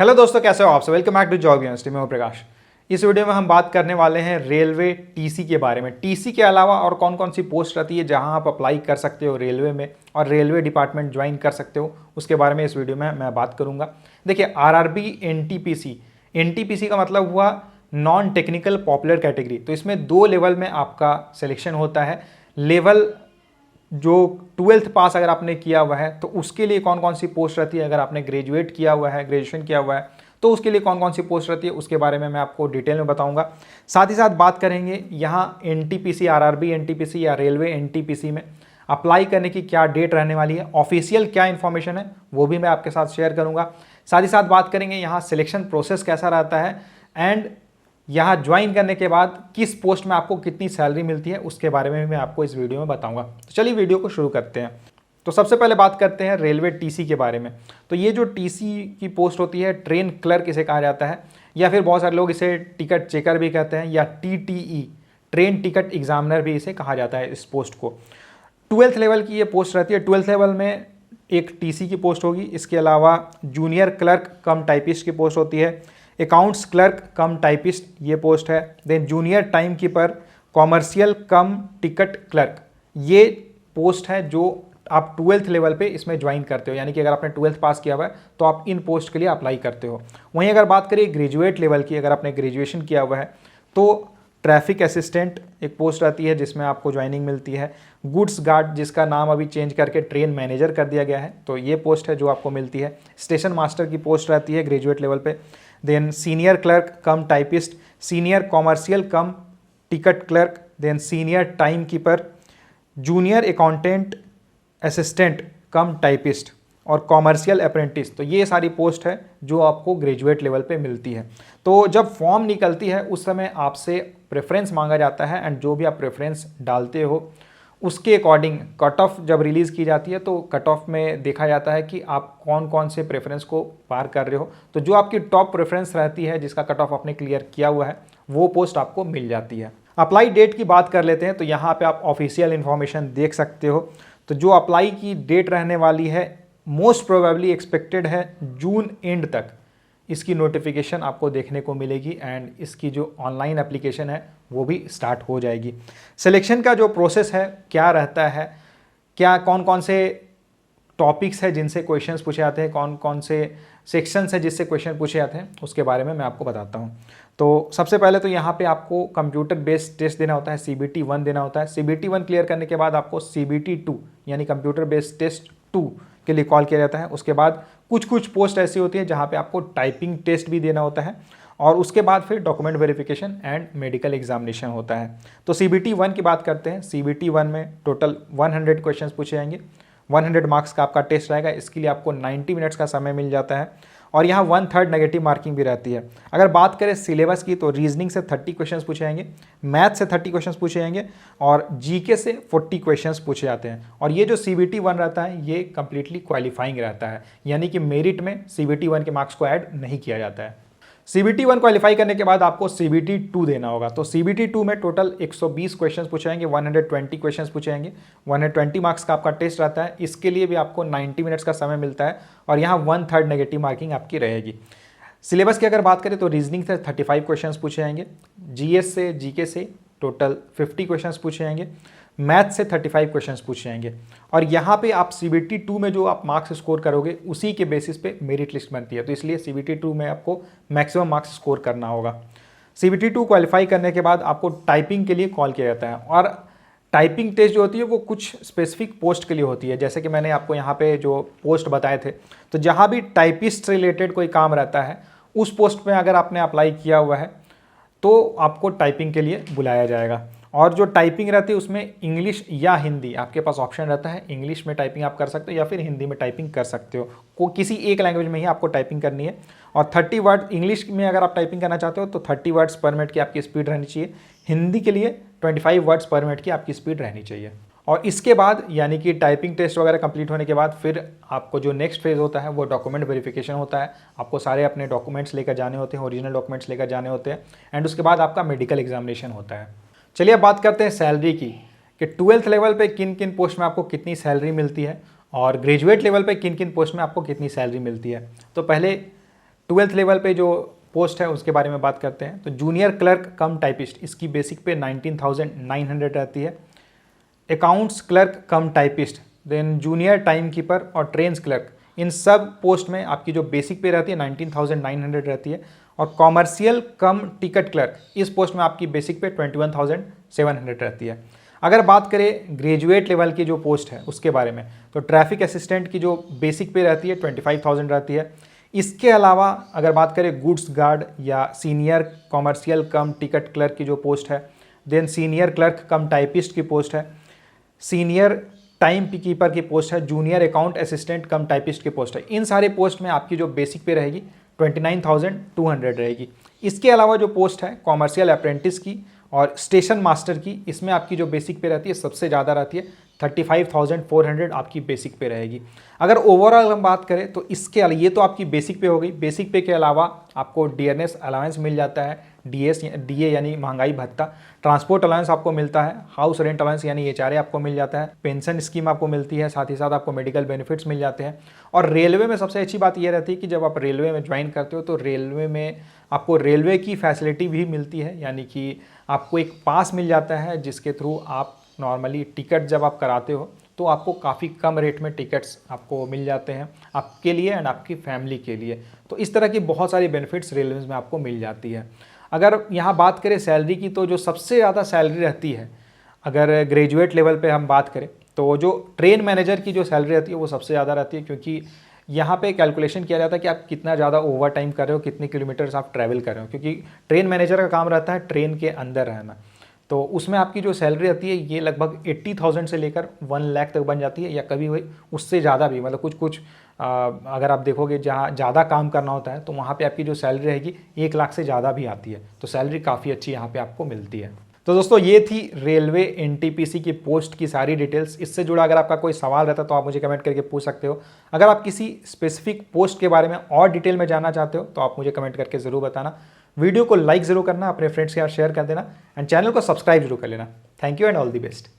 Hello दोस्तों, कैसे हो आप सब। Welcome back to job university में हूं प्रकाश। इस वीडियो में हम बात करने वाले हैं रेलवे टीसी के बारे में। टीसी के अलावा और कौन कौन सी पोस्ट रहती है जहां आप अप्लाई कर सकते हो रेलवे में और रेलवे डिपार्टमेंट ज्वाइन कर सकते हो, उसके बारे में इस वीडियो में मैं बात करूंगा। देखिए, आरआरबी एनटीपीसी, एनटीपीसी का मतलब हुआ नॉन टेक्निकल पॉपुलर कैटेगरी। तो इसमें 2 लेवल में आपका सिलेक्शन होता है। लेवल जो 12th पास अगर आपने किया हुआ है तो उसके लिए कौन कौन सी पोस्ट रहती है, अगर आपने ग्रेजुएट किया हुआ है, ग्रेजुएशन किया हुआ है तो उसके लिए कौन कौन सी पोस्ट रहती है, उसके बारे में मैं आपको डिटेल में बताऊंगा। साथ ही साथ बात करेंगे यहाँ एनटीपीसी, आरआरबी एनटीपीसी या रेलवे एनटीपीसी में अप्लाई करने की क्या डेट रहने वाली है, ऑफिशियल क्या इन्फॉर्मेशन है वो भी मैं आपके साथ शेयर करूंगा। साथ ही साथ बात करेंगे यहाँ सिलेक्शन प्रोसेस कैसा रहता है एंड यहाँ ज्वाइन करने के बाद किस पोस्ट में आपको कितनी सैलरी मिलती है, उसके बारे में भी मैं आपको इस वीडियो में बताऊंगा। तो चलिए वीडियो को शुरू करते हैं। तो सबसे पहले बात करते हैं रेलवे टीसी के बारे में। तो ये जो टीसी की पोस्ट होती है, ट्रेन क्लर्क इसे कहा जाता है, या फिर बहुत सारे लोग इसे टिकट चेकर भी कहते हैं, या टीटीई ट्रेन टिकट एग्जामिनर भी इसे कहा जाता है इस पोस्ट को। 12th लेवल की ये पोस्ट रहती है। 12th लेवल में एक टीसी की पोस्ट होगी। इसके अलावा जूनियर क्लर्क कम टाइपिस्ट की पोस्ट होती है, अकाउंट्स क्लर्क कम टाइपिस्ट ये पोस्ट है। Then junior time keeper, commercial cum ticket clerk ये पोस्ट है जो आप 12th लेवल पे इसमें ज्वाइन करते हो। यानी कि अगर आपने 12th पास किया हुआ है तो आप इन पोस्ट के लिए अप्लाई करते हो। वहीं अगर बात करें ग्रेजुएट लेवल की, अगर आपने ग्रेजुएशन किया हुआ है तो ट्रैफिक असिस्टेंट एक पोस्ट आती है जिसमें आपको ज्वाइनिंग मिलती है। गुड्स गार्ड, जिसका नाम अभी चेंज करके ट्रेन मैनेजर कर दिया गया है, तो ये पोस्ट है जो आपको मिलती है। स्टेशन मास्टर की पोस्ट रहती है ग्रेजुएट लेवल पे। Then senior clerk cum typist, senior commercial cum ticket clerk, then senior time keeper, junior accountant assistant cum typist और कॉमर्शियल अप्रेंटिस। तो ये सारी पोस्ट है जो आपको ग्रेजुएट लेवल पे मिलती है। तो जब फॉर्म निकलती है उस समय आपसे प्रेफरेंस मांगा जाता है एंड जो भी आप प्रेफरेंस डालते हो उसके अकॉर्डिंग कट ऑफ जब रिलीज़ की जाती है तो कट ऑफ में देखा जाता है कि आप कौन कौन से प्रेफरेंस को पार कर रहे हो। तो जो आपकी टॉप प्रेफरेंस रहती है, जिसका कट ऑफ आपने क्लियर किया हुआ है, वो पोस्ट आपको मिल जाती है। अप्लाई डेट की बात कर लेते हैं। तो यहाँ पे आप ऑफिशियल इन्फॉर्मेशन देख सकते हो। तो जो अप्लाई की डेट रहने वाली है मोस्ट प्रोबेबली एक्सपेक्टेड है जून एंड तक इसकी नोटिफिकेशन आपको देखने को मिलेगी एंड इसकी जो ऑनलाइन एप्लीकेशन है वो भी स्टार्ट हो जाएगी। सिलेक्शन का जो प्रोसेस है क्या रहता है, क्या कौन कौन से टॉपिक्स है जिनसे क्वेश्चंस पूछे जाते हैं, कौन कौन से सेक्शंस है जिससे क्वेश्चन पूछे जाते हैं, उसके बारे में मैं आपको बताता हूँ। तो सबसे पहले तो यहाँ पे आपको कंप्यूटर बेस्ड टेस्ट देना होता है, CBT 1 देना होता है। CBT 1 क्लियर करने के बाद आपको CBT 2 यानी कंप्यूटर बेस्ड टेस्ट 2 के लिए कॉल किया जाता है। उसके बाद कुछ कुछ पोस्ट ऐसी होती है जहाँ पे आपको टाइपिंग टेस्ट भी देना होता है और उसके बाद फिर document verification and medical examination होता है। तो CBT 1 की बात करते हैं। CBT 1 में टोटल 100 क्वेश्चंस पूछे जाएंगे, 100 मार्क्स का आपका टेस्ट रहेगा। इसके लिए आपको 90 मिनट्स का समय मिल जाता है और यहाँ 1/3 नेगेटिव मार्किंग भी रहती है। अगर बात करें सिलेबस की तो रीजनिंग से 30 क्वेश्चंस पूछे जाएंगे, मैथ से 30 क्वेश्चंस पूछे जाएंगे और जीके से 40 क्वेश्चंस पूछे जाते हैं। और ये जो CBT 1 रहता है ये कंप्लीटली क्वालिफाइंग रहता है, यानी कि मेरिट में CBT 1 के मार्क्स को ऐड नहीं किया जाता है। CBT 1 क्वालिफाई करने के बाद आपको CBT 2 देना होगा। तो CBT 2 में टोटल 120 क्वेश्चंस पूछे जाएंगे, 120 क्वेश्चंस पूछे जाएंगे, 120 मार्क्स का आपका टेस्ट रहता है। इसके लिए भी आपको 90 मिनट्स का समय मिलता है और यहाँ 1/3 नेगेटिव मार्किंग आपकी रहेगी। सिलेबस की अगर बात करें तो रीजनिंग से 35 क्वेश्चंस पूछे जाएंगे, GS से GK से टोटल 50 क्वेश्चंस पूछे जाएंगे, मैथ से 35 क्वेश्चंस पूछे जाएंगे। और यहाँ पे आप CBT 2 में जो आप मार्क्स स्कोर करोगे उसी के बेसिस पे मेरिट लिस्ट बनती है। तो इसलिए CBT 2 में आपको मैक्सिमम मार्क्स स्कोर करना होगा। CBT 2 क्वालिफाई करने के बाद आपको टाइपिंग के लिए कॉल किया जाता है और टाइपिंग टेस्ट जो होती है वो कुछ स्पेसिफिक पोस्ट के लिए होती है। जैसे कि मैंने आपको यहाँ पे जो पोस्ट बताए थे, तो जहाँ भी टाइपिस्ट से रिलेटेड कोई काम रहता है उस पोस्ट में अगर आपने अप्लाई किया हुआ है तो आपको टाइपिंग के लिए बुलाया जाएगा। और जो टाइपिंग रहती है उसमें इंग्लिश या हिंदी आपके पास ऑप्शन रहता है। इंग्लिश में टाइपिंग आप कर सकते हो या फिर हिंदी में टाइपिंग कर सकते हो, किसी एक लैंग्वेज में ही आपको टाइपिंग करनी है। और 30 वर्ड इंग्लिश में अगर आप टाइपिंग करना चाहते हो तो 30 वर्ड्स पर मिनट की आपकी स्पीड रहनी चाहिए। हिंदी के लिए 25 वर्ड्स पर मिनट की आपकी स्पीड रहनी चाहिए। और इसके बाद यानी कि टाइपिंग टेस्ट वगैरह कंप्लीट होने के बाद फिर आपको जो नेक्स्ट फेज़ होता है वो डॉक्यूमेंट वेरिफिकेशन होता है। आपको सारे अपने डॉक्यूमेंट्स लेकर जाने होते हैं, ओरिजिनल डॉक्यूमेंट्स लेकर जाने होते हैं एंड उसके बाद आपका मेडिकल एग्जामिनेशन होता है। चलिए अब बात करते हैं सैलरी की, कि 12th लेवल पे किन किन पोस्ट में आपको कितनी सैलरी मिलती है और ग्रेजुएट लेवल पे किन किन पोस्ट में आपको कितनी सैलरी मिलती है। तो पहले 12th लेवल पे जो पोस्ट है उसके बारे में बात करते हैं। तो जूनियर क्लर्क कम टाइपिस्ट, इसकी बेसिक पे 19,900 रहती है। Accounts clerk cum typist, then junior time keeper और ट्रेन्स क्लर्क, इन सब पोस्ट में आपकी जो बेसिक पे रहती है 19,900 रहती है। और कॉमर्शियल कम टिकट क्लर्क, इस पोस्ट में आपकी बेसिक पे 21,700 रहती है। अगर बात करें ग्रेजुएट लेवल की जो पोस्ट है उसके बारे में, तो ट्रैफिक असिस्टेंट की जो बेसिक पे रहती है 25,000 रहती है। इसके अलावा अगर बात करें गुड्स गार्ड या senior commercial cum ticket clerk की जो पोस्ट है, then senior clerk cum typist की पोस्ट है, सीनियर टाइम कीपर की पोस्ट है, junior account assistant cum typist की पोस्ट है। इन सारे पोस्ट में आपकी जो बेसिक पे रहेगी 29,200 रहेगी। इसके अलावा जो पोस्ट है कॉमर्शियल अप्रेंटिस की और स्टेशन मास्टर की, इसमें आपकी जो बेसिक पे रहती है सबसे ज़्यादा रहती है 35,400 आपकी बेसिक पे रहेगी। अगर ओवरऑल हम बात करें तो इसके ये तो आपकी बेसिक पे हो गई। बेसिक पे के अलावा आपको डियरनेस अलाउंस मिल जाता है, डीए यानी महंगाई भत्ता, ट्रांसपोर्ट अलाउंस आपको मिलता है, हाउस रेंट अलाउंस यानी एचआरए आपको मिल जाता है, पेंशन स्कीम आपको मिलती है, साथ ही साथ आपको मेडिकल बेनिफिट्स मिल जाते हैं। और रेलवे में सबसे अच्छी बात यह रहती है कि जब आप रेलवे में ज्वाइन करते हो तो रेलवे में आपको रेलवे की फैसिलिटी भी मिलती है, यानी कि आपको एक पास मिल जाता है जिसके थ्रू आप नॉर्मली टिकट जब आप कराते हो तो आपको काफ़ी कम रेट में टिकट्स आपको मिल जाते हैं आपके लिए एंड आपकी फैमिली के लिए। तो इस तरह की बहुत सारी बेनिफिट्स रेलवे में आपको मिल जाती है। अगर यहाँ बात करें सैलरी की, तो जो सबसे ज़्यादा सैलरी रहती है अगर ग्रेजुएट लेवल पे हम बात करें तो जो ट्रेन मैनेजर की जो सैलरी रहती है वो सबसे ज़्यादा रहती है, क्योंकि यहाँ पे कैलकुलेशन किया जाता है कि आप कितना ज़्यादा ओवर टाइम कर रहे हो, कितने किलोमीटर्स आप ट्रैवल कर रहे हो, क्योंकि ट्रेन मैनेजर का काम रहता है ट्रेन के अंदर रहना। तो उसमें आपकी जो सैलरी रहती है ये लगभग 80,000 से लेकर 1 लाख तक बन जाती है, या कभी हुई उससे ज़्यादा भी। मतलब कुछ अगर आप देखोगे जहाँ ज़्यादा काम करना होता है तो वहाँ पे आपकी जो सैलरी रहेगी 1 लाख से ज़्यादा भी आती है। तो सैलरी काफ़ी अच्छी यहाँ पे आपको मिलती है। तो दोस्तों ये थी रेलवे एनटीपीसी की पोस्ट की सारी डिटेल्स। इससे जुड़ा अगर आपका कोई सवाल रहता है तो आप मुझे कमेंट करके पूछ सकते हो। अगर आप किसी स्पेसिफिक पोस्ट के बारे में और डिटेल में जानना चाहते हो तो आप मुझे कमेंट करके ज़रूर बताना। वीडियो को लाइक ज़रूर करना, अपने फ्रेंड्स के साथ शेयर कर देना एंड चैनल को सब्सक्राइब जरूर कर लेना। Thank you and all the best.